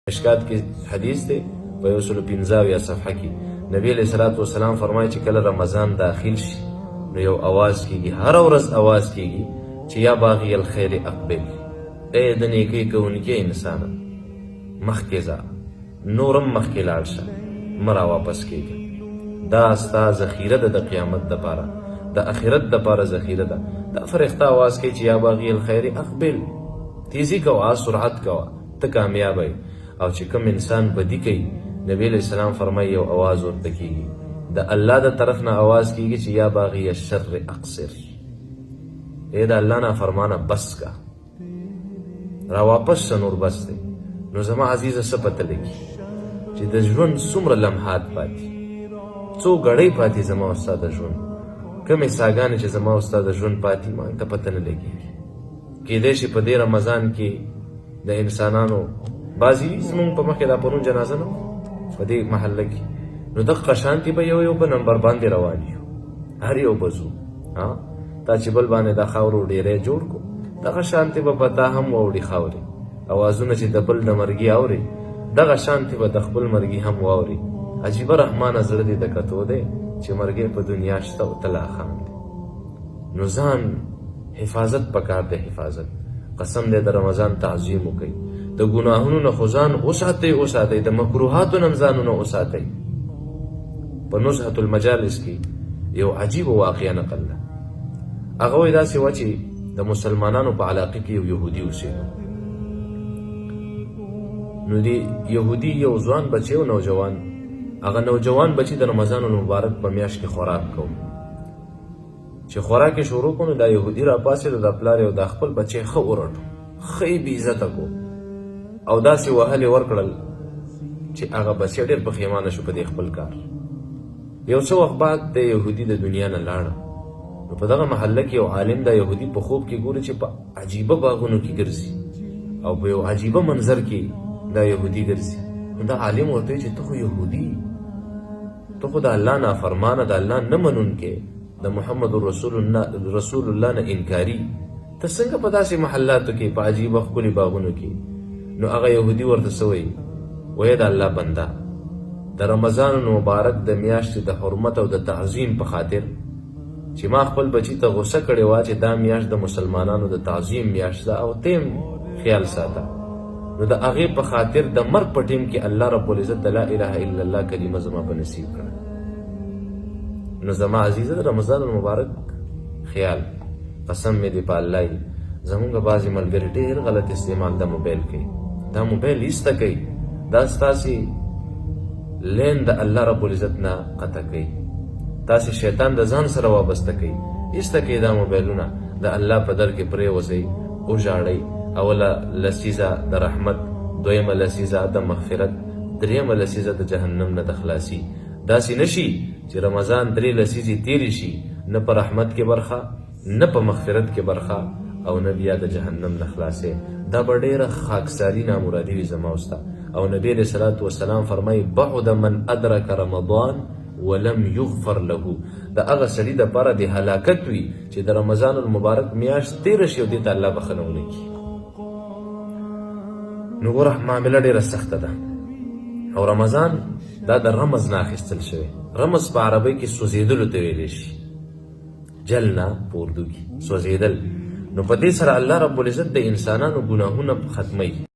مشکات کې حدیث دی په 115 صفحه کې نبی علیہ الصلوۃ والسلام فرمایي چې کله رمضان داخل شي نو یو आवाज کیږي، هر ورځ आवाज کیږي چې یا باغی الخير اقبل، اے د نیکی کوونکی انسان مخکې ځه، نورم مخکې لاړ شه، مرا واپس کیږي. دا ستا ذخیره ده د قیامت دپاره، د اخرت دپاره ذخیره ده. دا فرښته आवाज کوي چې یا باغی الخير اقبل، تیزی کوه، سرعت کوه، ته کامیاب یې. او چې کوم انسان بدی کوي، نبی علیہ السلام فرمایي یو आवाज ورته کیږي، د الله د طرف نه आवाज کیږي چې یا باغی الشر اقصر، اے د الله نه فرمانه بس کا، را واپس شه، نور بس دی. نو زما عزیزه څه پته لګي چې د ژوند څومره لمحات پاتې، څو ګړۍ پاتې زما او ستا د ژوند، کومې ساګانې چې زما او ستا د ژوند پاتې، ما ته پته نه لګېږي. کیدای شي په دې رمضان کې د انسانانو بعضې زمونږ په مخکې دا پرون جنازه نه په دې محله کې، نو دغه شانتې به یو په نمبر باندې روان یو، هر یو به ځو، تا چې بل باندې دا خاورو ډیری جوړ کړو، دغه شانتې به په تا هم واوړي خاورې، اوازونه چې د بل د مرګي اوري، دغه شانتې به د خپل مرګي هم واوري. عجیبه رحمانه زړه دې د کتو دی چې مرګی په دنیا شته او ته لا خام دی. نو ځان حفاظت پکار دی، حفاظت. قسم دی د رمضان تعظیم وکئ، د ګناهونو نه خو ځان وساتئ، د مکروهاتو نه ځانونه وساتئ. په نزهة المجالس کې یو عجیب واقعه نقل ده. هغه وایي داسې وه چې د مسلمانانو په علاقه کې یو یهودي اوسېده. نو د یهودي یو ځوان بچی او نوجوان، هغه نوجوان بچی د رمضان المبارک په میاشت کې خوراک کوو، چې خوراک یې شروع کړو، دا یهودي راپاڅېد، د پلار یو دا خپل بچی ښه ورټو، ښه یې بې عزته کو، او داسې وهل یې ورکړل چې هغه بچی ډېر پښیمانه شو په دې خپل کار. یو څه وخت بعد د یهودي د دنیا نه لاړه. نو په دغه محله کې یو عالم دا یهودي په خوب کې ګوري چې په عجیبه باغونو کې ګرځي او په یو عجیبه منظر کې دا یهودي ګرځي. نو دا عالم ورته وایي چې ته خو یهودي، ته خو د الله نافرمانه، د الله نه منونکی، د محمد رسول الله نه انکاري، ته څنګه په داسې محلاتو کې په عجیبه ښکلي باغونو کې؟ نو هغه یهودي ورته څه وایي؟ وایي د الله بنده، د رمضان مبارک د میاشتې د حرمت او د تعظیم په خاطر چې ما خپل بچی ته غصه کړې وه چې دا میاشت د مسلمانانو د تعظیم میاشت ده او تیم خیال ساته، نو د هغې په خاطر د مرګ په ټیم کې الله رب العزت د لا اله الا الله کلمه زما په نصیب کړه. نو زما عزیزه د رمضان المبارک خیال، قسم مې دی په الله یې، زمونږ بعضې ملګري ډېر غلط استعمال د موبایل کوي. دا موبایل ایسته کوي، دا ستاسې لین د الله رب العزت نه قطع کوي، تاسې شیطان د ځان سره وابسته کوي. ایسته کوي دا موبایلونه، د الله په در کې پرېوځئ، وژاړئ. اوله لسیزه د رحمت، دویمه لسیزه د مغفرت، دریمه لسیزه د جهنم نه د خلاصي. داسې نشي چې رمضان 3 لسیزې تیرې شي، نه په رحمت کې برخه، نه په مغفرت کې برخه، او نه بیا د جهنم نه خلاصې. دا به ډېره خاکساري نامرادي وي زما او ستا. او نبی علیہ الصلوۃ والسلام فرمایي بعد من ادرک رمضان ولم یغفر له، د هغه سړي دپاره د هلاکت وي چې د رمضان المبارک میاشت تېره شي او دې ته الله بخښنه ونه کړي. نو ګوره معامله ډېره سخته ده. او رمضان دا د رمز نه اخیستل شوی. رمز په عربۍ کې سوځېدلو ته ویلی شي، جلنا په اردو کې سوځېدل. نو په دې سره الله رب العزت د انسانانو ګناهونه ختموي.